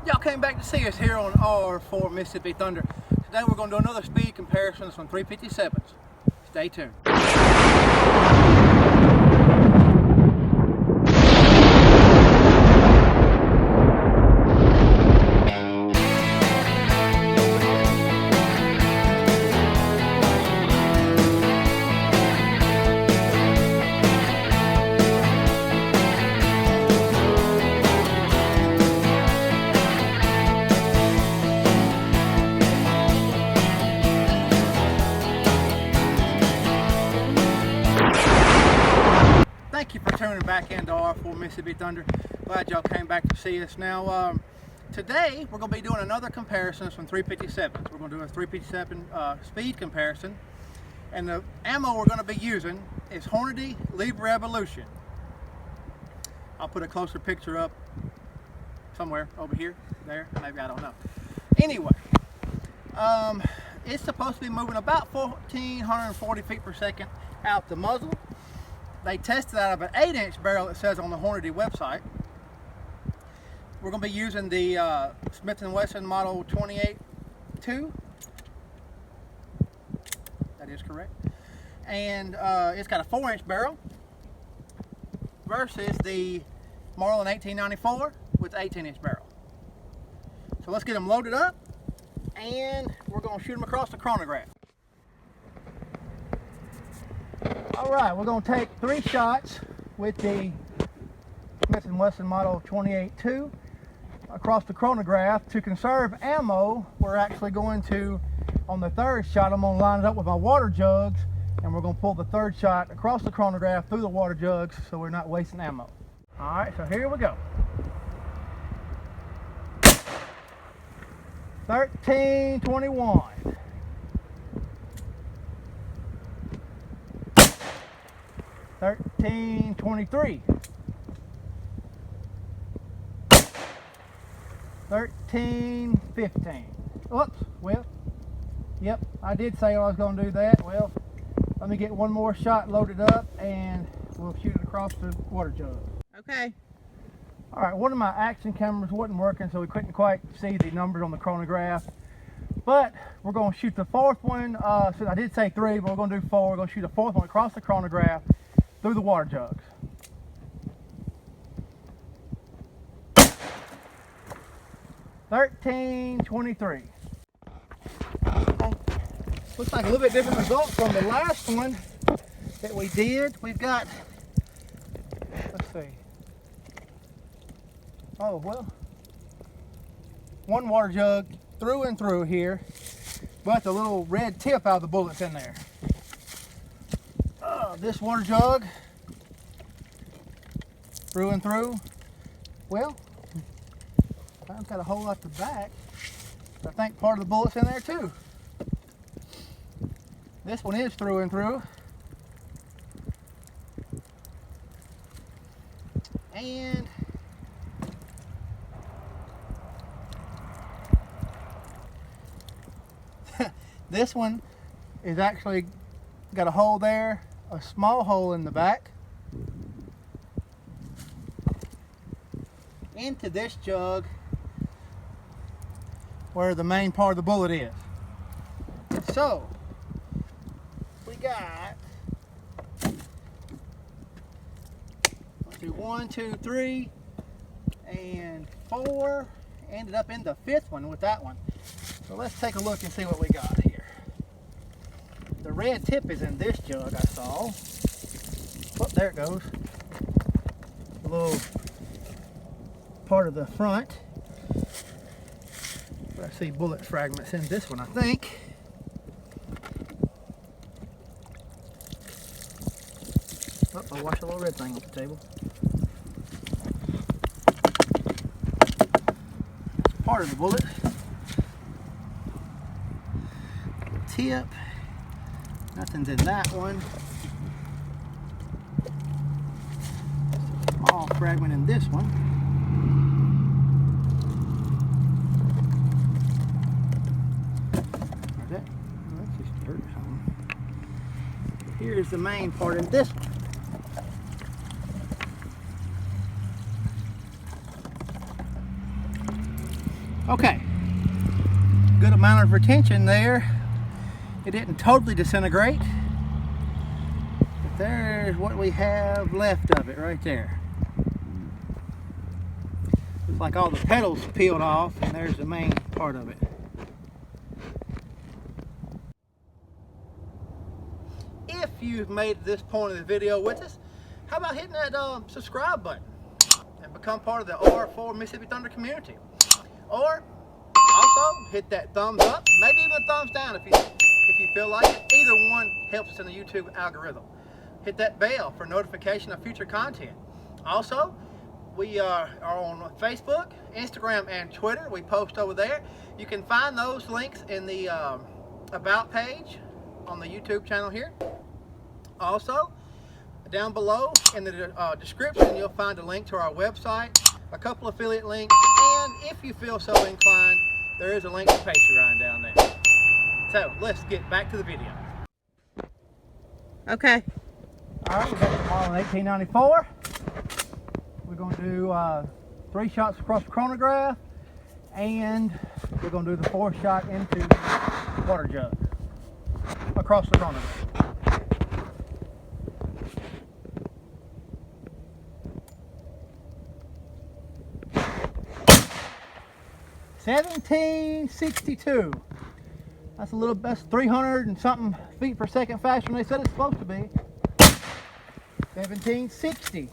Y'all came back to see us here on R4 Mississippi Thunder. Today we're going to do another speed comparison on 357s. Stay tuned. Thank you for tuning back into R4 Mississippi Thunder. Glad y'all came back to see us. Now, today we're going to be doing another comparison from 357s. We're going to do a 357 speed comparison, and the ammo we're going to be using is Hornady Leverevolution. I'll put a closer picture up somewhere over here, there, maybe, I don't know. Anyway, it's supposed to be moving about 1,440 feet per second out the muzzle. They tested out of an 8-inch barrel, it says on the Hornady website. We're going to be using the Smith & Wesson model 28-2. That is correct. And it's got a 4-inch barrel versus the Marlin 1894 with 18-inch barrel. So let's get them loaded up, and we're going to shoot them across the chronograph. Alright, we're going to take 3 shots with the Smith & Wesson model 28-2 across the chronograph. To conserve ammo, we're actually going to, on the 3rd shot, I'm going to line it up with my water jugs, and we're going to pull the 3rd shot across the chronograph through the water jugs so we're not wasting ammo. Alright, so here we go. 1321. 1323. 1315. Oops, well, yep, I did say I was going to do that. Well, let me get one more shot loaded up and we'll shoot it across the water jug. Okay. Alright, one of my action cameras wasn't working, so we couldn't quite see the numbers on the chronograph. But we're going to shoot the 4th one. So I did say 3, but we're going to do 4. We're going to shoot the 4th one across the chronograph through the water jugs. $13.23. Okay. Looks like a little bit different result from the last one that we did. We've got, let's see. Oh well, one water jug through and through here, but the little red tip out of the bullet's in there. This water jug through and through. Well, I've got a hole at the back. I think part of the bullet's in there too. This one is through and through. And this one is actually got a hole there, a small hole in the back, into this jug where the main part of the bullet is. So we got, let's do 1, 2, 3, and 4. Ended up in the 5th one with that one. So let's take a look and see what we got here. The red tip is in this jug, I saw. Oh, there it goes. A little part of the front. But I see bullet fragments in this one, I think. Oh, I watched a little red thing off the table. Part of the bullet. Tip. Nothing's in that one. Small fragment in this one. That's just dirt or something. Here's the main part in this one. Okay, good amount of retention there. It didn't totally disintegrate, but there's what we have left of it right there. Looks like all the petals peeled off, and there's the main part of it. If you've made this point of the video with us, how about hitting that subscribe button and become part of the R4 Mississippi Thunder community? Or also hit that thumbs up, maybe even a thumbs down if you feel like it. Either one helps us in the YouTube algorithm. Hit that bell for notification of future content. Also, we are on Facebook, Instagram, and Twitter. We post over there. You can find those links in the About page on the YouTube channel here. Also, down below in the description, you'll find a link to our website, a couple affiliate links, and if you feel so inclined, there is a link to Patreon down there. So, let's get back to the video. Okay. Alright, we got the model in 1894. We're going to do 3 shots across the chronograph, and we're going to do the 4th shot into the water jug across the chronograph. $17.62. That's 300 and something feet per second faster than they said it's supposed to be. $17.60.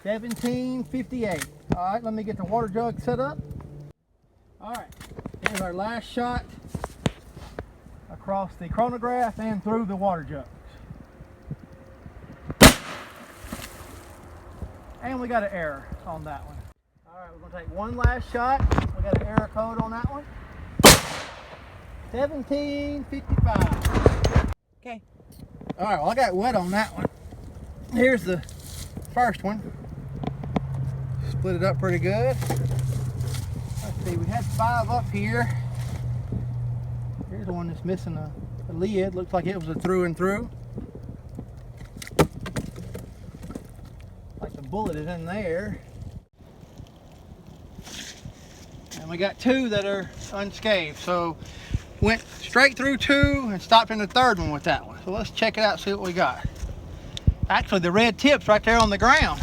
$17.58. All right, let me get the water jug set up. All right, here's our last shot across the chronograph and through the water jugs. And we got an error on that one. All right, we're going to take one last shot. We got an error code on that one. 17.55. Okay. All right, well, I got wet on that one. Here's the first one. Split it up pretty good. Let's see, we had 5 up here. Here's the one that's missing a lid. Looks like it was a through and through. Like the bullet is in there. And we got 2 that are unscathed. So went straight through 2 and stopped in the 3rd one with that one. So let's check it out, see what we got. Actually, the red tip's right there on the ground.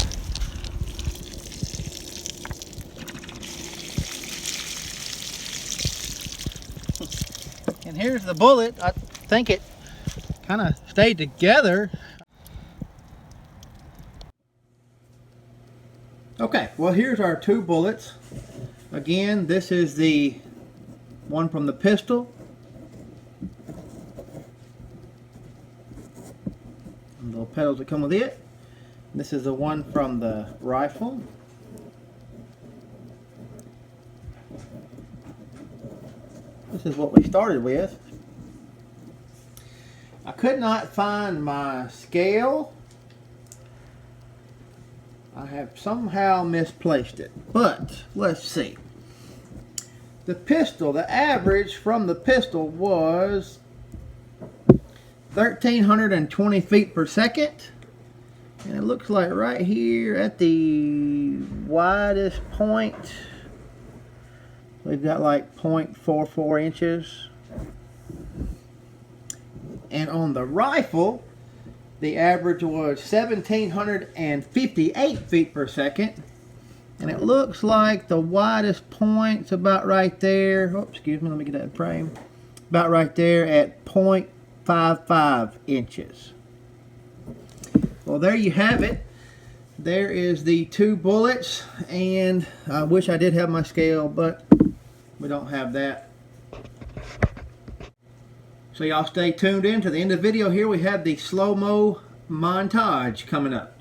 And here's the bullet. I think it kind of stayed together. Okay, well, here's our 2 bullets. Again, this is the one from the pistol. And the little pedals that come with it. This is the one from the rifle. This is what we started with. I could not find my scale. I have somehow misplaced it, but let's see. The pistol, the average from the pistol was 1,320 feet per second. And it looks like right here at the widest point, we've got like 0.44 inches. And on the rifle, the average was 1,758 feet per second. And it looks like the widest point's about right there. Oh, excuse me, let me get that in frame. About right there at 0.55 inches. Well, there you have it. There is the 2 bullets. And I wish I did have my scale, but we don't have that. So y'all stay tuned in to the end of the video. Here we have the slow-mo montage coming up.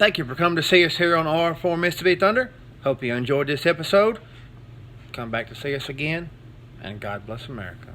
Thank you for coming to see us here on R4 Mississippi Thunder. Hope you enjoyed this episode. Come back to see us again, and God bless America.